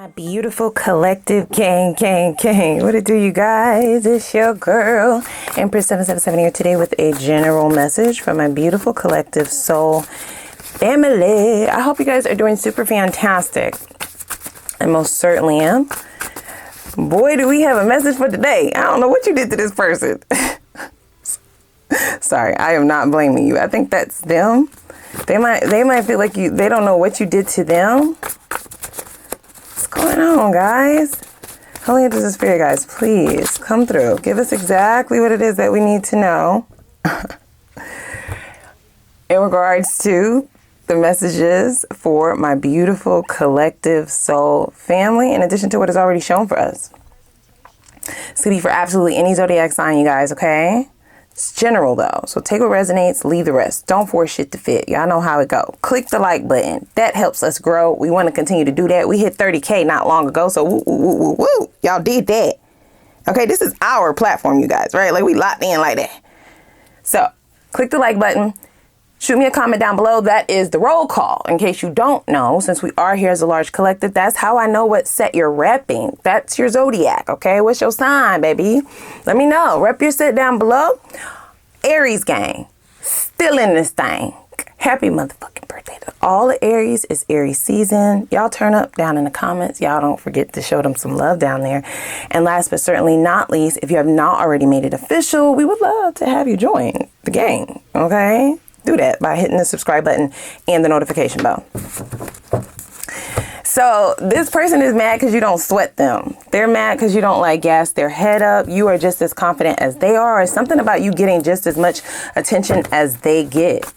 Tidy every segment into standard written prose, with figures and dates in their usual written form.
My beautiful collective gang. What it do, you guys? It's your girl, Empress 777 here today with a general message from my beautiful collective soul family. I hope you guys are doing super fantastic. I most certainly am. Boy, do we have a message for today. I don't know what you did to this person. Sorry, I am not blaming you. I think that's them. They might feel like they don't know what you did to them. What's going on, guys? Holy Angels and Spirit guys, please come through. Give us exactly what it is that we need to know in regards to the messages for my beautiful collective soul family, in addition to what is already shown for us. This could be for absolutely any zodiac sign, you guys, okay? It's general though, so take what resonates, leave the rest. Don't force shit to fit. Y'all know how it go. Click the like button. That helps us grow. We want to continue to do that. We hit 30K not long ago, so woo. Y'all did that. Okay, this is our platform, you guys, right? Like we locked in like that. So click the like button. Shoot me a comment down below. That is the roll call. In case you don't know, since we are here as a large collective, that's how I know what set you're repping. That's your zodiac, okay? What's your sign, baby? Let me know. Rep your set down below. Aries gang, still in this thing. Happy motherfucking birthday to all the Aries. It's Aries season. Y'all turn up down in the comments. Y'all don't forget to show them some love down there. And last but certainly not least, if you have not already made it official, we would love to have you join the gang, okay? Do that by hitting the subscribe button and the notification bell. So this person is mad because you don't sweat them. They're mad because you don't like gas their head up. You are just as confident as they are. It's something about you getting just as much attention as they get.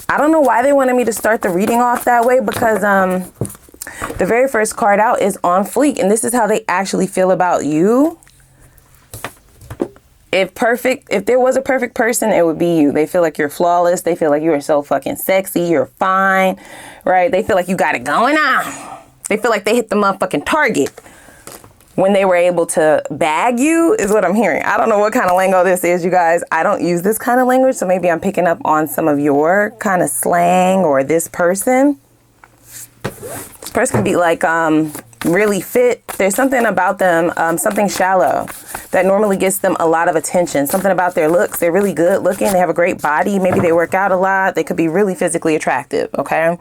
I don't know why they wanted me to start the reading off that way, because the very first card out is on fleek, and this is how they actually feel about you. If there was a perfect person, it would be you. They feel like you're flawless. They feel like you are so fucking sexy. You're fine, right? They feel like you got it going on. They feel like they hit the motherfucking target when they were able to bag you, is what I'm hearing. I don't know what kind of lingo this is, you guys. I don't use this kind of language, so maybe I'm picking up on some of your kind of slang or this person. This person could be like really fit. There's something about them, something shallow that normally gets them a lot of attention. Something about their looks. They're really good looking. They have a great body. Maybe they work out a lot. They could be really physically attractive. Okay.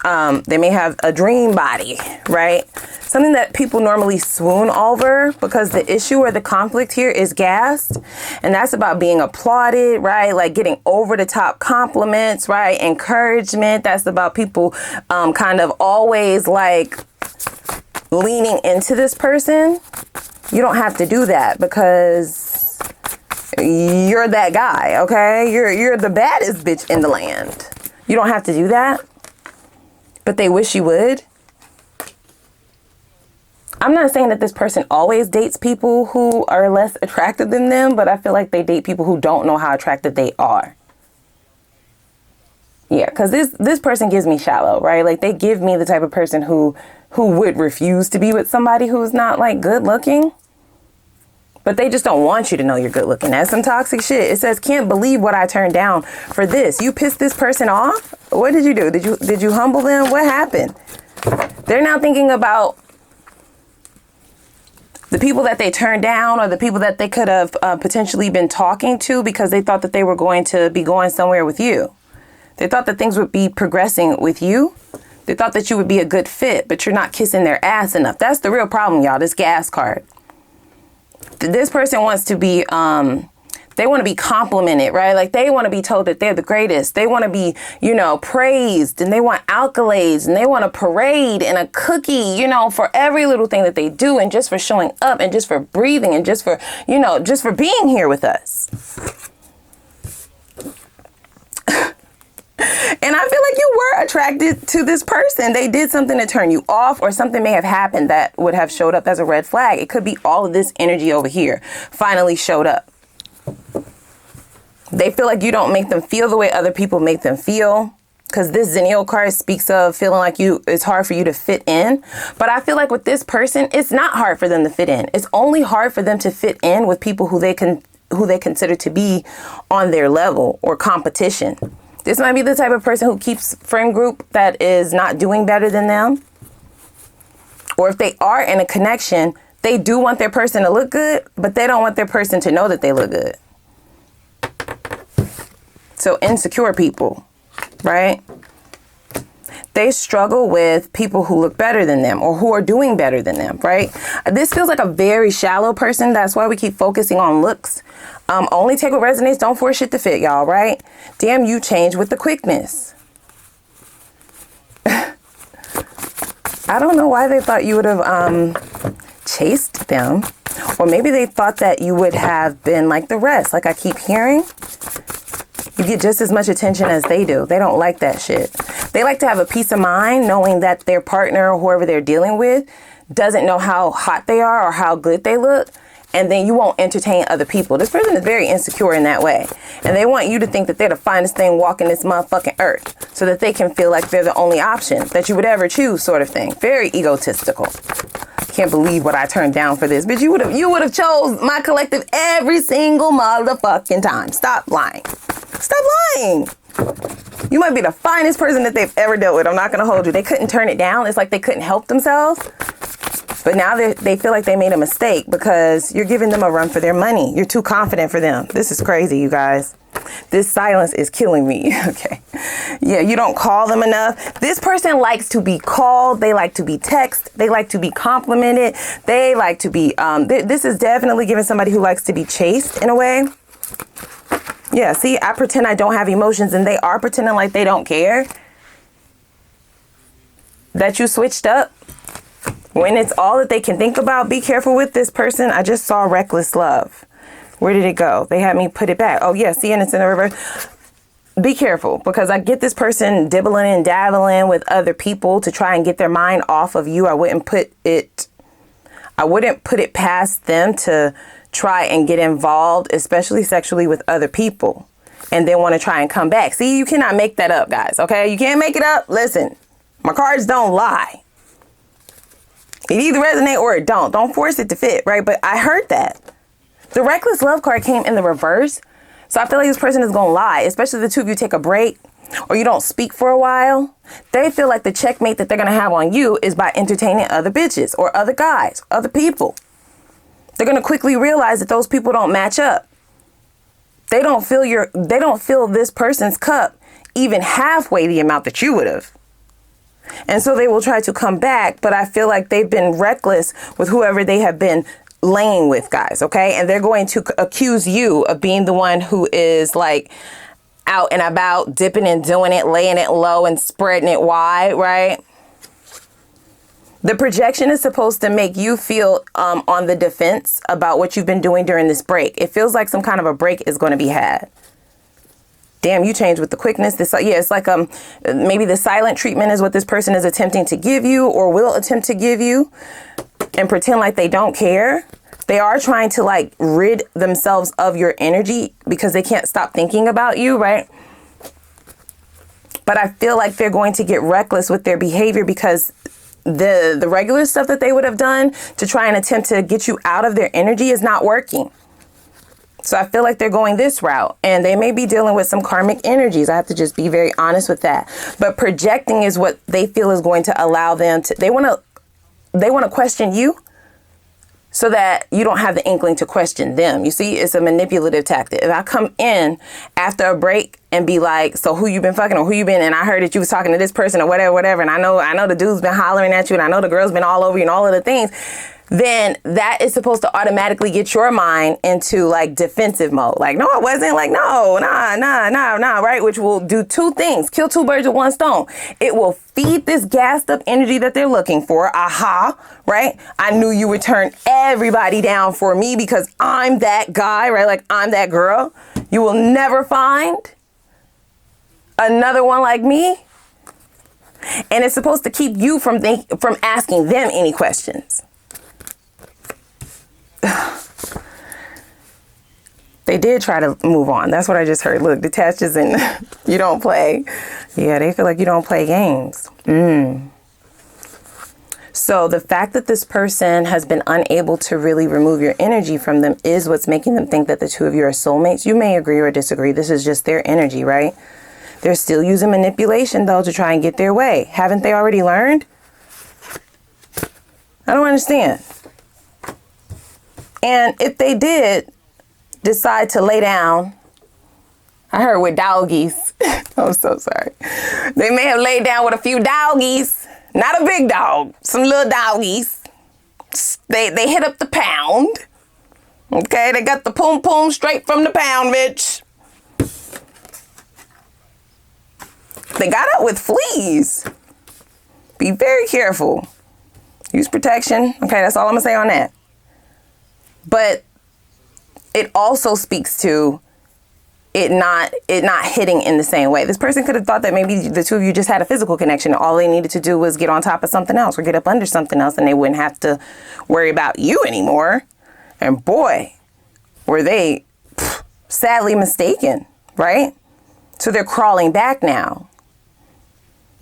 They may have a dream body, right? Something that people normally swoon over, because the issue or the conflict here is gas. And that's about being applauded, right? Like getting over the top compliments, right? Encouragement. That's about people kind of always like leaning into this person. You don't have to do that because you're that guy, okay? You're the baddest bitch in the land. You don't have to do that, but they wish you would. I'm not saying that this person always dates people who are less attractive than them, but I feel like they date people who don't know how attractive they are. Yeah, because this person gives me shallow, right? Like they give me the type of person who would refuse to be with somebody who's not like good looking. But they just don't want you to know you're good looking. That's some toxic shit. It says, can't believe what I turned down for this. You pissed this person off? What did you do? Did you humble them? What happened? They're now thinking about the people that they turned down, or the people that they could have potentially been talking to, because they thought that they were going to be going somewhere with you. They thought that things would be progressing with you. They thought that you would be a good fit, but you're not kissing their ass enough. That's the real problem, y'all. This gas card. This person wants to be, they want to be complimented, right? Like they want to be told that they're the greatest. They want to be, praised, and they want accolades, and they want a parade and a cookie, for every little thing that they do, and just for showing up, and just for breathing, and just for, just for being here with us. And I feel like you were attracted to this person. They did something to turn you off, or something may have happened that would have showed up as a red flag. It could be all of this energy over here finally showed up. They feel like you don't make them feel the way other people make them feel, because this Zennial card speaks of feeling like it's hard for you to fit in. But I feel like with this person, it's not hard for them to fit in. It's only hard for them to fit in with people who they consider to be on their level or competition. This might be the type of person who keeps friend group that is not doing better than them. Or if they are in a connection, they do want their person to look good, but they don't want their person to know that they look good. So insecure people, right? They struggle with people who look better than them or who are doing better than them, right? This feels like a very shallow person. That's why we keep focusing on looks. Only take what resonates. Don't force shit to fit, y'all, right? Damn, you change with the quickness. I don't know why they thought you would have chased them. Or maybe they thought that you would have been like the rest. Like I keep hearing. You get just as much attention as they do. They don't like that shit. They like to have a peace of mind knowing that their partner or whoever they're dealing with doesn't know how hot they are or how good they look. And then you won't entertain other people. This person is very insecure in that way. And they want you to think that they're the finest thing walking this motherfucking earth so that they can feel like they're the only option that you would ever choose, sort of thing. Very egotistical. Can't believe what I turned down for this. But you would have chose my collective every single motherfucking time. Stop lying. Stop lying. You might be the finest person that they've ever dealt with. I'm not going to hold you. They couldn't turn it down. It's like they couldn't help themselves. But now they feel like they made a mistake because you're giving them a run for their money. You're too confident for them. This is crazy, you guys. This silence is killing me. Okay. Yeah, you don't call them enough. This person likes to be called. They like to be texted. They like to be complimented. They like to be, this is definitely giving somebody who likes to be chased in a way. Yeah, see, I pretend I don't have emotions and they are pretending like they don't care. That you switched up. When it's all that they can think about, be careful with this person. I just saw reckless love. Where did it go? They had me put it back. Oh, yeah, see, and it's in the reverse. Be careful because I get this person dibbling and dabbling with other people to try and get their mind off of you. I wouldn't put it past them to try and get involved, especially sexually, with other people and then want to try and come back. See, you cannot make that up, guys. Okay, you can't make it up. Listen, my cards don't lie. It either resonate or it don't. Don't force it to fit, right? But I heard that. The reckless love card came in the reverse. So I feel like this person is going to lie, especially the two of you take a break or you don't speak for a while. They feel like the checkmate that they're going to have on you is by entertaining other bitches or other guys, other people. They're going to quickly realize that those people don't match up. They don't fill this person's cup even halfway the amount that you would have. And so they will try to come back, but I feel like they've been reckless with whoever they have been laying with, guys, okay? And they're going to accuse you of being the one who is like out and about, dipping and doing it, laying it low and spreading it wide, right? The projection is supposed to make you feel on the defense about what you've been doing during this break. It feels like some kind of a break is going to be had. Damn, you change with the quickness. It's like maybe the silent treatment is what this person is attempting to give you or will attempt to give you and pretend like they don't care. They are trying to like rid themselves of your energy because they can't stop thinking about you, right? But I feel like they're going to get reckless with their behavior because the regular stuff that they would have done to try and attempt to get you out of their energy is not working. So I feel like they're going this route and they may be dealing with some karmic energies. I have to just be very honest with that. But projecting is what they feel is going to allow them to, they want to question you so that you don't have the inkling to question them. You see, it's a manipulative tactic. If I come in after a break and be like, so who you been fucking or who you been, and I heard that you was talking to this person or whatever, and I know the dude's been hollering at you and I know the girl's been all over you and all of the things, then that is supposed to automatically get your mind into like defensive mode. Like, no, I wasn't. Like, no, nah, right? Which will do two things. Kill two birds with one stone. It will feed this gassed up energy that they're looking for. Aha, right? I knew you would turn everybody down for me because I'm that guy, right? Like, I'm that girl. You will never find another one like me. And it's supposed to keep you from asking them any questions. They did try to move on. That's what I just heard. Look, detaches and you don't play. Yeah, they feel like you don't play games. So the fact that this person has been unable to really remove your energy from them is what's making them think that the two of you are soulmates. You may agree or disagree. This is just their energy, right? They're still using manipulation, though, to try and get their way. Haven't they already learned? I don't understand. And if they did decide to lay down, I heard with doggies. I'm so sorry. They may have laid down with a few doggies. Not a big dog. Some little doggies. They hit up the pound. Okay, they got the poom poom straight from the pound, bitch. They got up with fleas. Be very careful. Use protection. Okay, that's all I'm gonna say on that. But it also speaks to it not hitting in the same way. This person could have thought that maybe the two of you just had a physical connection. All they needed to do was get on top of something else or get up under something else, and they wouldn't have to worry about you anymore. And boy, were they sadly mistaken, right? So they're crawling back now.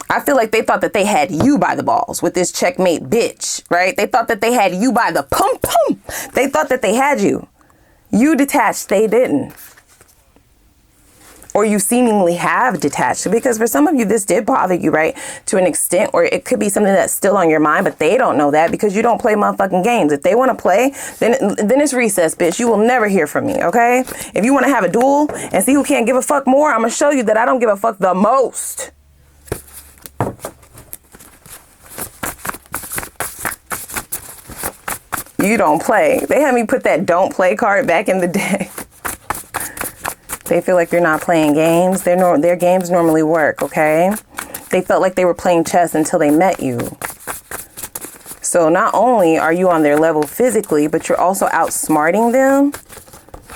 I feel like they thought that they had you by the balls with this checkmate bitch, right? They thought that they had you by the pum pum. They thought that they had you. You detached, they didn't. Or you seemingly have detached, because for some of you, this did bother you, right? To an extent, or it could be something that's still on your mind, but they don't know that because you don't play motherfucking games. If they want to play, then it's recess, bitch. You will never hear from me, okay? If you want to have a duel and see who can't give a fuck more, I'm going to show you that I don't give a fuck the most. You don't play. They had me put that don't play card back in the day. They feel like you're not playing games. Their games normally work, okay? They felt like they were playing chess until they met you. So not only are you on their level physically, but you're also outsmarting them.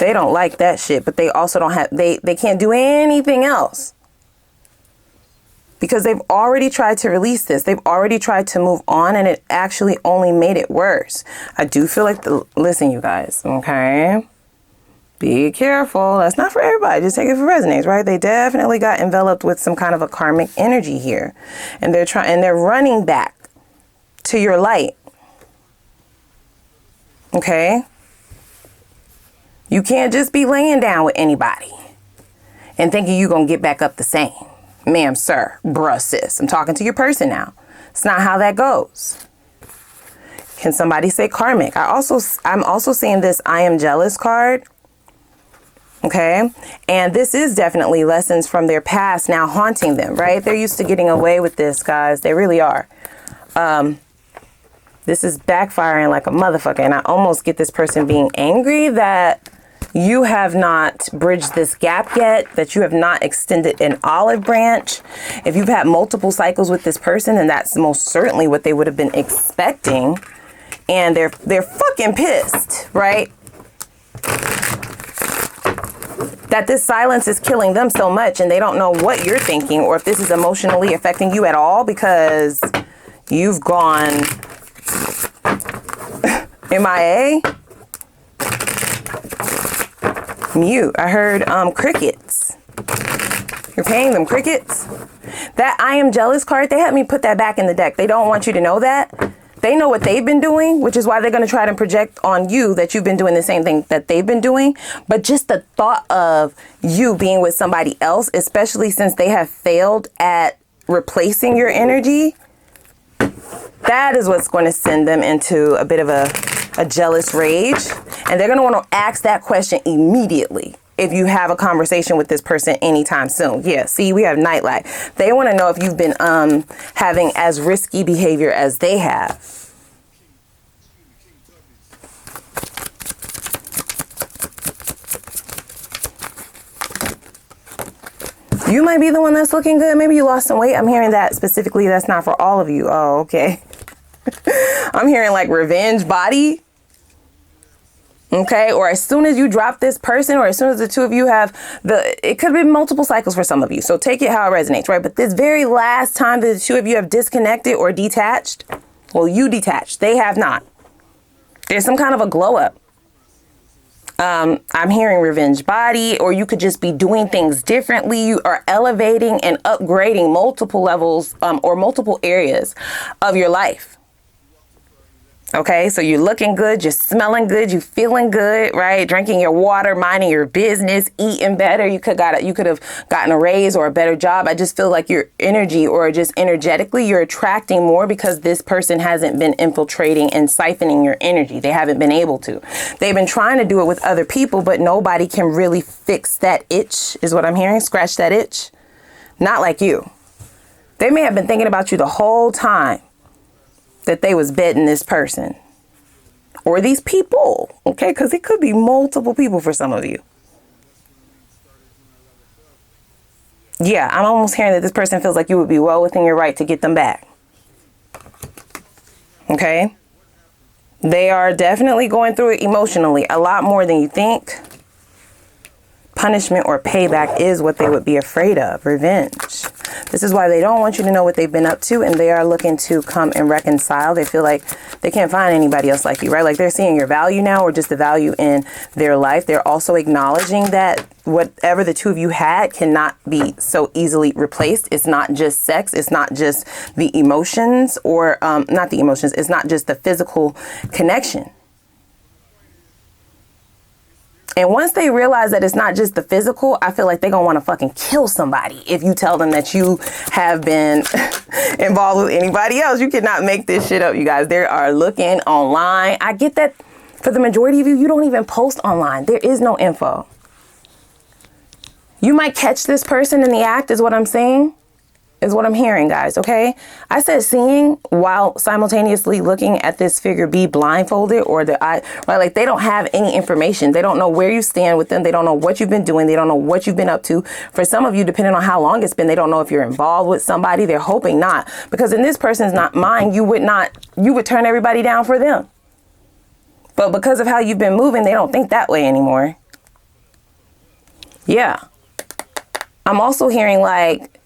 They don't like that shit, but they also don't have, they can't do anything else. Because they've already tried to release this. They've already tried to move on, and it actually only made it worse. I do feel like, listen, you guys, okay? Be careful. That's not for everybody. Just take it for resonates, right? They definitely got enveloped with some kind of a karmic energy here. And they're running back to your light. Okay? You can't just be laying down with anybody and thinking you're going to get back up the same. Ma'am, sir, bruh, sis. I'm talking to your person now. It's not how that goes. Can somebody say karmic? I'm also seeing this I am jealous card. Okay. And this is definitely lessons from their past now haunting them, right? They're used to getting away with this, guys. They really are. This is backfiring like a motherfucker. And I almost get this person being angry that you have not bridged this gap yet, that you have not extended an olive branch. If you've had multiple cycles with this person, then that's most certainly what they would have been expecting. And they're fucking pissed, right? That this silence is killing them so much, and they don't know what you're thinking or if this is emotionally affecting you at all, because you've gone MIA. Mute. I heard crickets. You're paying them crickets. That I am jealous card, they had me put that back in the deck. They don't want you to know that. They know what they've been doing, which is why they're going to try to project on you that you've been doing the same thing that they've been doing. But just the thought of you being with somebody else, especially since they have failed at replacing your energy, that is what's going to send them into a bit of a jealous rage. And they're going to want to ask that question immediately if you have a conversation with this person anytime soon. Yeah, see, we have nightlight. They want to know if you've been having as risky behavior as they have. You might be the one that's looking good. Maybe you lost some weight. I'm hearing that specifically. That's not for all of you. Oh, okay. I'm hearing like revenge body. Okay, or as soon as you drop this person, or as soon as the two of you have it could be multiple cycles for some of you. So take it how it resonates, right? But this very last time that the two of you have disconnected or detached, well, you detached, they have not. There's some kind of a glow up. I'm hearing revenge body, or you could just be doing things differently. You are elevating and upgrading multiple levels, or multiple areas of your life. Okay, so you're looking good, you're smelling good, you feeling good, right? Drinking your water, minding your business, eating better. You could have gotten a raise or a better job. I just feel like your energy, or just energetically, you're attracting more because this person hasn't been infiltrating and siphoning your energy. They haven't been able to. They've been trying to do it with other people, but nobody can really fix that itch, is what I'm hearing. Scratch that itch. Not like you. They may have been thinking about you the whole time that they was betting this person or these people, okay? Because it could be multiple people for some of you. Yeah, I'm almost hearing that this person feels like you would be well within your right to get them back. Okay? They are definitely going through it emotionally, a lot more than you think. Punishment or payback is what they would be afraid of. Revenge. This is why they don't want you to know what they've been up to, and they are looking to come and reconcile. They feel like they can't find anybody else like you, right? Like they're seeing your value now, or just the value in their life. They're also acknowledging that whatever the two of you had cannot be so easily replaced. It's not just sex. It's not just the emotions, or not the emotions. It's not just the physical connection. And once they realize that it's not just the physical, I feel like they're going to want to fucking kill somebody if you tell them that you have been involved with anybody else. You cannot make this shit up, you guys. They are looking online. I get that for the majority of you, you don't even post online. There is no info. You might catch this person in the act, is what I'm saying. Is what I'm hearing, guys, okay? I said seeing while simultaneously looking at this figure be blindfolded, or the eye, right? Like they don't have any information. They don't know where you stand with them. They don't know what you've been doing. They don't know what you've been up to. For some of you, depending on how long it's been, they don't know if you're involved with somebody. They're hoping not, because in this person's mind, you would turn everybody down for them. But because of how you've been moving, they don't think that way anymore. Yeah. I'm also hearing like,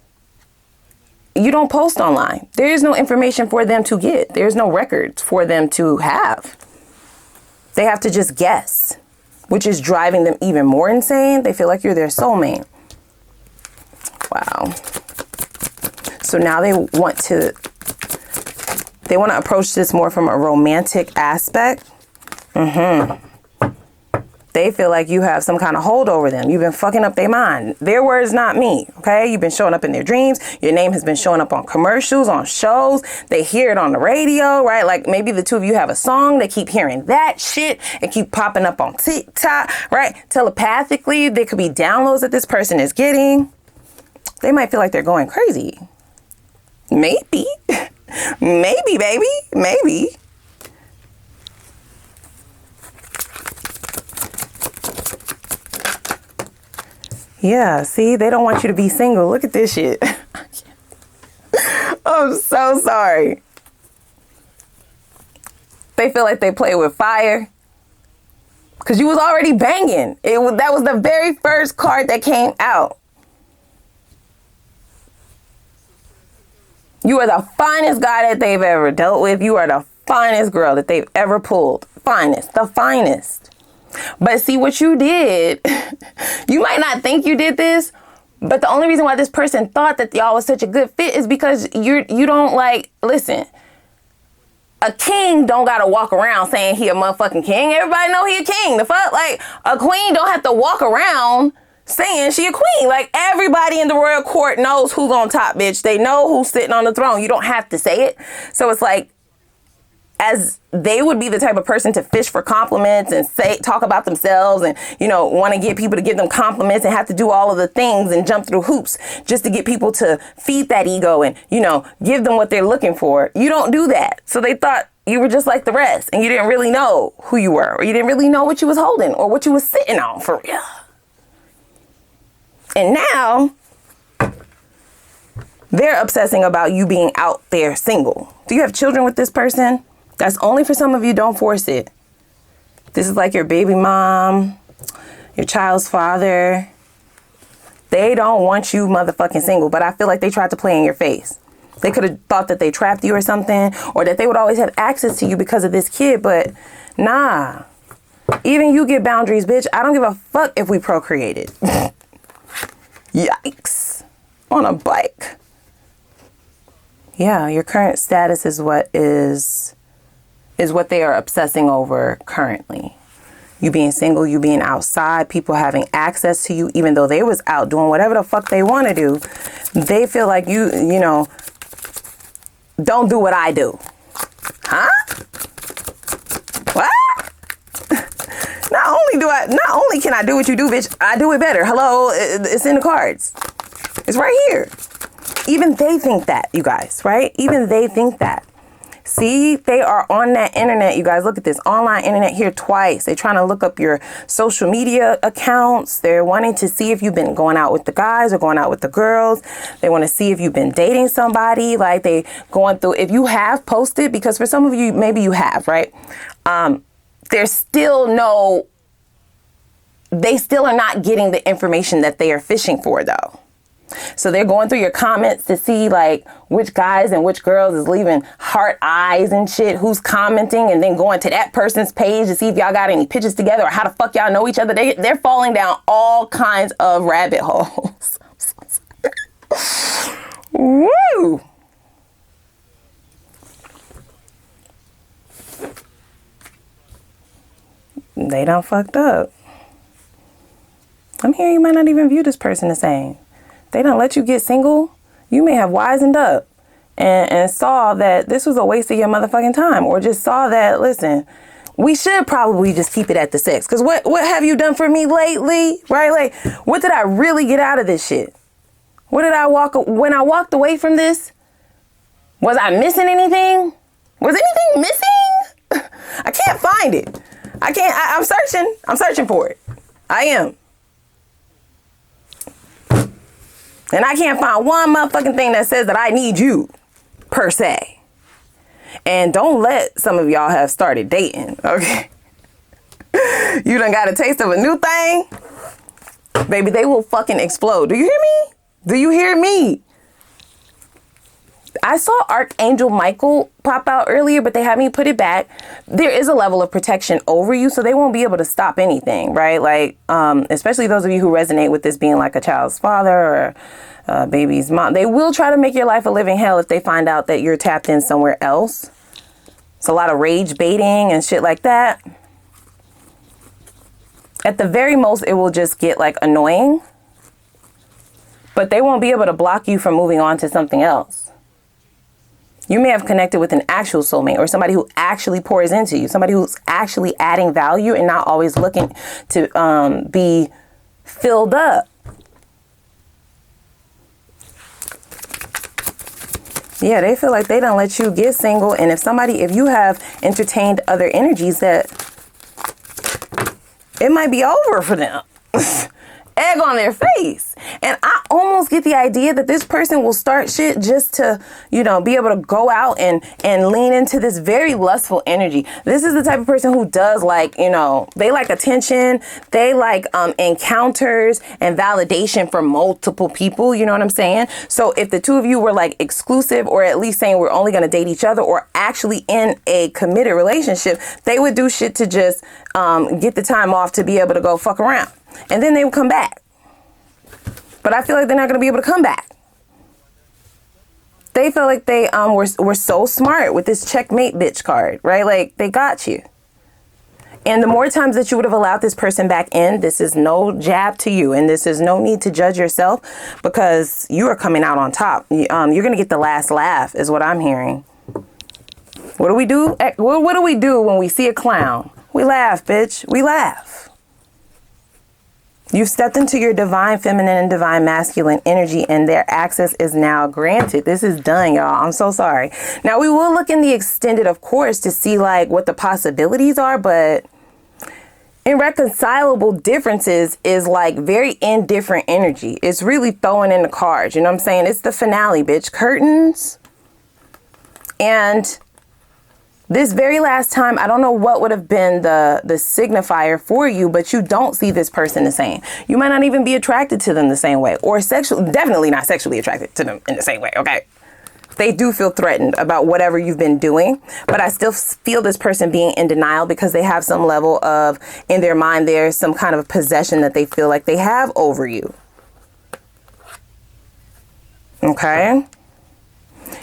you don't post online. There is no information for them to get. There's no records for them to have. They have to just guess, which is driving them even more insane. They feel like you're their soulmate. Wow. So now they want to approach this more from a romantic aspect. They feel like you have some kind of hold over them. You've been fucking up their mind. Their words, not me, okay? You've been showing up in their dreams. Your name has been showing up on commercials, on shows. They hear it on the radio, right? Like maybe the two of you have a song. They keep hearing that shit and keep popping up on TikTok, right? Telepathically, there could be downloads that this person is getting. They might feel like they're going crazy. Maybe. Maybe, baby. Maybe. Yeah, see, they don't want you to be single. Look at this shit. I'm so sorry. They feel like they play with fire. Because you was already banging. That was the very first card that came out. You are the finest guy that they've ever dealt with. You are the finest girl that they've ever pulled. Finest. The finest. But see what you did, you might not think you did this, but the only reason why this person thought that y'all was such a good fit is because you don't like, listen, a king don't gotta walk around saying he a motherfucking king. Everybody know he a king. The fuck, like a queen don't have to walk around saying she a queen. Like everybody in the royal court knows who's on top, bitch. They know who's sitting on the throne. You don't have to say it. So it's like, as they would be the type of person to fish for compliments and talk about themselves and, want to get people to give them compliments and have to do all of the things and jump through hoops just to get people to feed that ego and, give them what they're looking for. You don't do that. So they thought you were just like the rest and you didn't really know who you were, or you didn't really know what you was holding or what you was sitting on for real. And now they're obsessing about you being out there single. Do you have children with this person? That's only for some of you. Don't force it. This is like your baby mom, your child's father. They don't want you motherfucking single, but I feel like they tried to play in your face. They could have thought that they trapped you or something, or that they would always have access to you because of this kid, but nah. Even you get boundaries, bitch. I don't give a fuck if we procreated. Yikes. On a bike. Yeah, your current status is what is is what they are obsessing over currently. You being single, you being outside, people having access to you, even though they was out doing whatever the fuck they want to do. They feel like you know, don't do what I do. Huh? What? Not only can I do what you do, bitch, I do it better. Hello, it's in the cards. It's right here. Even they think that, you guys, right? Even they think that. See, they are on that internet, you guys. Look at this online internet here twice. They're trying to look up your social media accounts. They're wanting to see if you've been going out with the guys or going out with the girls. They want to see if you've been dating somebody. Like, they going through, if you have posted, because for some of you, maybe you have, right? There's still no, they still are not getting the information that they are fishing for, though. So they're going through your comments to see like which guys and which girls is leaving heart eyes and shit, who's commenting, and then going to that person's page to see if y'all got any pictures together or how the fuck y'all know each other. They're falling down all kinds of rabbit holes. Woo! They done fucked up. I'm hearing you might not even view this person the same. They don't let you get single. You may have wisened up and saw that this was a waste of your motherfucking time, or just saw that, listen, we should probably just keep it at the sex. Because what have you done for me lately? Right? Like, what did I really get out of this shit? What did I when I walked away from this? Was I missing anything? Was anything missing? I can't find it. I'm searching. I'm searching for it. I am. And I can't find one motherfucking thing that says that I need you, per se. And don't let some of y'all have started dating, okay? You done got a taste of a new thing? Baby, they will fucking explode. Do you hear me? Do you hear me? I saw Archangel Michael pop out earlier, but they had me put it back. There is a level of protection over you, so they won't be able to stop anything, right? Like, especially those of you who resonate with this being like a child's father or baby's mom. They will try to make your life a living hell if they find out that you're tapped in somewhere else. It's a lot of rage baiting and shit like that. At the very most, it will just get like annoying, but they won't be able to block you from moving on to something else. You may have connected with an actual soulmate or somebody who actually pours into you, somebody who's actually adding value and not always looking to be filled up. Yeah, they feel like they don't let you get single. And if you have entertained other energies, that it might be over for them. Egg on their face. And I almost get the idea that this person will start shit just to, be able to go out and lean into this very lustful energy. This is the type of person who does like, they like attention. They like encounters and validation from multiple people. You know what I'm saying? So if the two of you were like exclusive, or at least saying we're only going to date each other, or actually in a committed relationship, they would do shit to just get the time off to be able to go fuck around. And then they would come back. But I feel like they're not going to be able to come back. They felt like they were so smart with this checkmate bitch card, right? Like, they got you. And the more times that you would have allowed this person back in, this is no jab to you. And this is no need to judge yourself, because you are coming out on top. You're going to get the last laugh is what I'm hearing. What do we do? What do we do when we see a clown? We laugh, bitch. We laugh. You've stepped into your divine feminine and divine masculine energy, and their access is now granted. This is done, y'all. I'm so sorry. Now, we will look in the extended, of course, to see like what the possibilities are, but irreconcilable differences is like very indifferent energy. It's really throwing in the cards. You know what I'm saying? It's the finale, bitch. Curtains. And this very last time, I don't know what would have been the signifier for you, but you don't see this person the same. You might not even be attracted to them the same way, or definitely not sexually attracted to them in the same way, okay? They do feel threatened about whatever you've been doing, but I still feel this person being in denial because they have some level of, in their mind, there's some kind of possession that they feel like they have over you. Okay?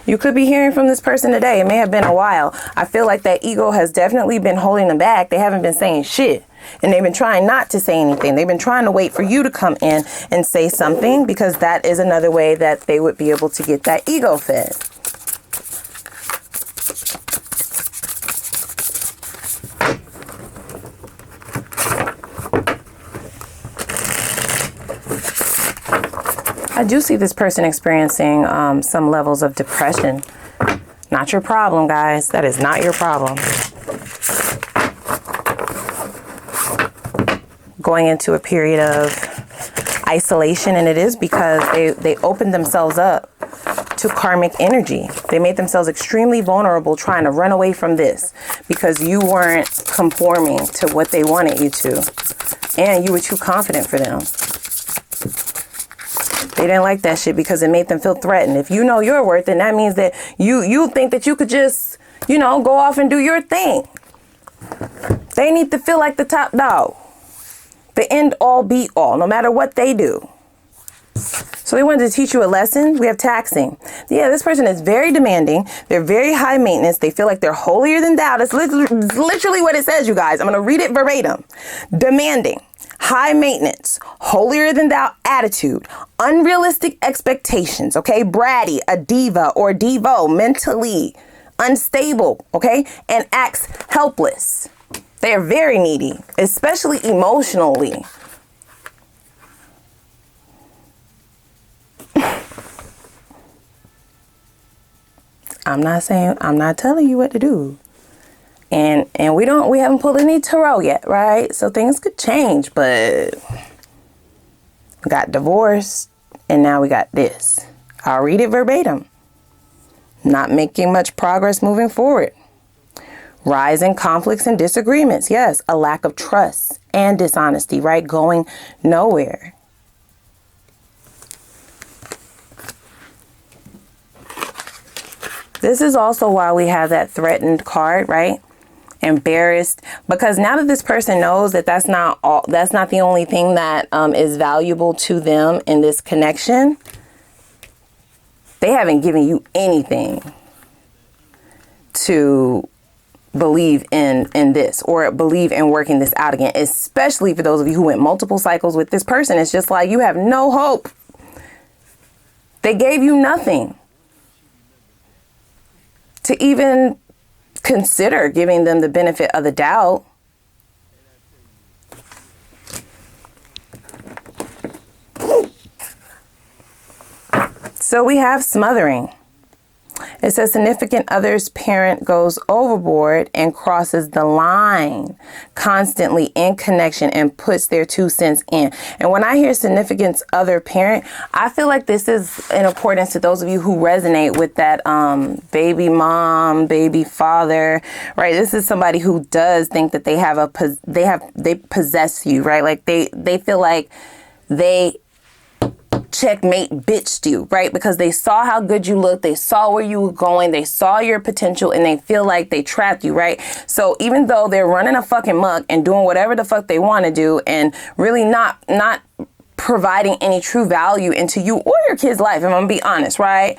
You could be hearing from this person today. It may have been a while. I feel like that ego has definitely been holding them back. They haven't been saying shit. And they've been trying not to say anything. They've been trying to wait for you to come in and say something, because that is another way that they would be able to get that ego fed. I do see this person experiencing some levels of depression. Not your problem, guys. That is not your problem. Going into a period of isolation, and it is because they opened themselves up to karmic energy. They made themselves extremely vulnerable trying to run away from this because you weren't conforming to what they wanted you to, and you were too confident for them. They didn't like that shit because it made them feel threatened. If you know your worth, then that means that you think that you could just, you know, go off and do your thing. They need to feel like the top dog. The end all be all, no matter what they do. So they wanted to teach you a lesson. We have taxing. Yeah, this person is very demanding. They're very high maintenance. They feel like they're holier than thou. That's literally what it says, you guys. I'm going to read it verbatim. Demanding. High maintenance, holier than thou attitude, unrealistic expectations, okay? Bratty, a diva or divo, mentally unstable, okay? And acts helpless. They are very needy, especially emotionally. I'm not telling you what to do. And we haven't pulled any tarot yet, right? So things could change, but we got divorced and now we got this. I'll read it verbatim. Not making much progress moving forward. Rise in conflicts and disagreements. Yes, a lack of trust and dishonesty, right? Going nowhere. This is also why we have that threatened card, right? Embarrassed, because now that this person knows that that's not the only thing that is valuable to them in this connection, they haven't given you anything to believe in this or believe in working this out again, especially for those of you who went multiple cycles with this person. It's just like you have no hope. They gave you nothing to even consider giving them the benefit of the doubt. So we have smothering. It says significant other's parent goes overboard and crosses the line constantly in connection and puts their 2 cents in. And when I hear significant other parent, I feel like this is in accordance to those of you who resonate with that baby mom, baby father, right? This is somebody who does think that they possess you, right? Like they feel like they checkmate bitched you, right? Because they saw how good you looked, they saw where you were going, they saw your potential, and they feel like they trapped you, right? So even though they're running a fucking muck and doing whatever the fuck they want to do and really not providing any true value into you or your kid's life, if I'm gonna be honest, right?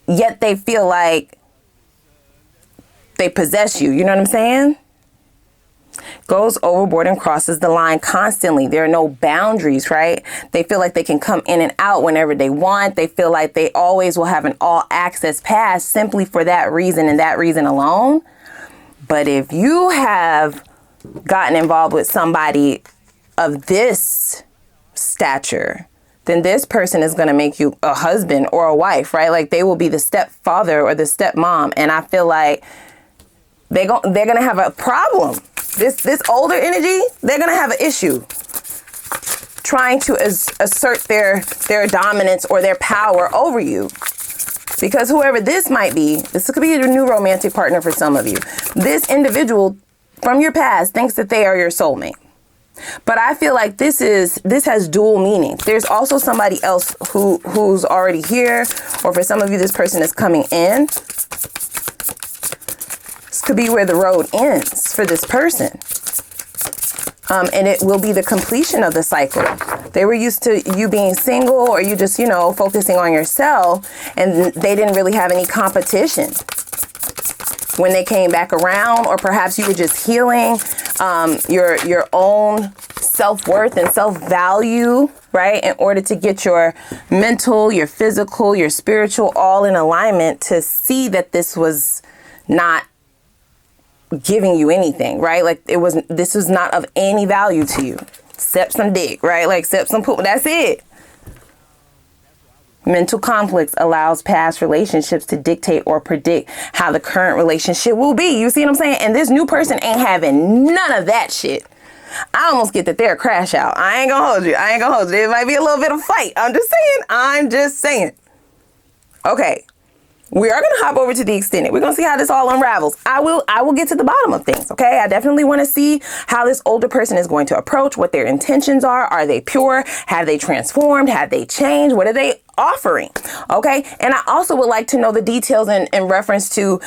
Yet they feel like they possess you, you know what I'm saying? Goes overboard and crosses the line constantly. There are no boundaries, right? They feel like they can come in and out whenever they want. They feel like they always will have an all access pass simply for that reason and that reason alone. But if you have gotten involved with somebody of this stature, then this person is going to make you a husband or a wife, right? Like they will be the stepfather or the stepmom. And I feel like they're going to have a problem. This older energy, they're going to have an issue trying to assert their dominance or their power over you. Because whoever this might be, this could be your new romantic partner for some of you. This individual from your past thinks that they are your soulmate. But I feel like this has dual meaning. There's also somebody else who's already here, or for some of you, this person is coming in. This could be where the road ends for this person. And it will be the completion of the cycle. They were used to you being single, or you just, focusing on yourself, and they didn't really have any competition when they came back around, or perhaps you were just healing your own self-worth and self-value, right? In order to get your mental, your physical, your spiritual all in alignment, to see that this was not giving you anything, right? Like this was not of any value to you, except some dick, right? Like except some poop. That's it. Mental conflicts allows past relationships to dictate or predict how the current relationship will be. You see what I'm saying? And this new person ain't having none of that shit. I almost get that they're a crash out. I ain't gonna hold you. It might be a little bit of fight. I'm just saying. Okay. We are going to hop over to the extended. We're going to see how this all unravels. I will get to the bottom of things. Okay. I definitely want to see how this older person is going to approach, what their intentions are. Are they pure? Have they transformed? Have they changed? What are they offering? Okay. And I also would like to know the details in reference to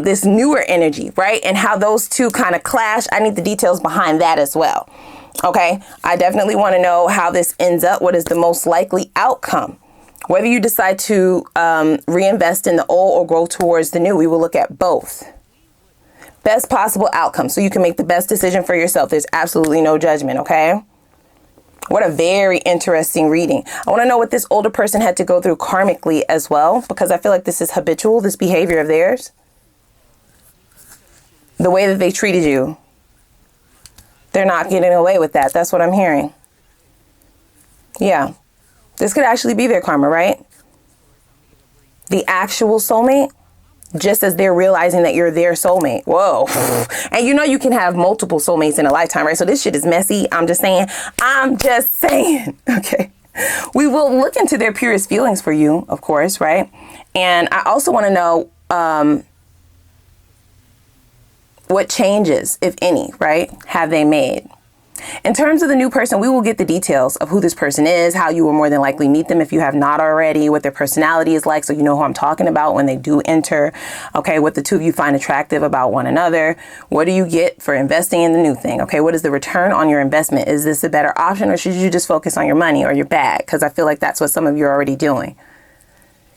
this newer energy, right? And how those two kind of clash. I need the details behind that as well. Okay. I definitely want to know how this ends up. What is the most likely outcome? Whether you decide to reinvest in the old or grow towards the new, we will look at both. Best possible outcome, so you can make the best decision for yourself. There's absolutely no judgment, okay? What a very interesting reading. I want to know what this older person had to go through karmically as well, because I feel like this is habitual, this behavior of theirs. The way that they treated you. They're not getting away with that. That's what I'm hearing. Yeah. This could actually be their karma, right? The actual soulmate, just as they're realizing that you're their soulmate. Whoa. And you can have multiple soulmates in a lifetime, right? So this shit is messy. I'm just saying. Okay. We will look into their purest feelings for you, of course, right? And I also want to know what changes, if any, right, have they made? In terms of the new person, we will get the details of who this person is, how you will more than likely meet them if you have not already, what their personality is like, so you know who I'm talking about when they do enter. Okay, what the two of you find attractive about one another. What do you get for investing in the new thing? Okay, what is the return on your investment? Is this a better option, or should you just focus on your money or your bag? Because I feel like that's what some of you are already doing.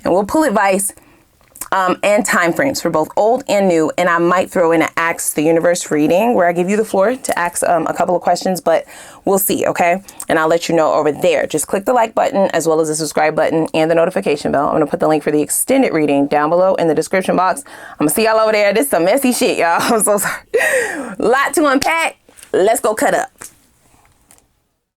And we'll pull advice and time frames for both old and new. And I might throw in an Ask the Universe reading where I give you the floor to ask a couple of questions, but we'll see. Okay. And I'll let you know over there. Just click the like button as well as the subscribe button and the notification bell. I'm going to put the link for the extended reading down below in the description box. I'm going to see y'all over there. This is some messy shit, y'all. I'm so sorry. Lot to unpack. Let's go cut up.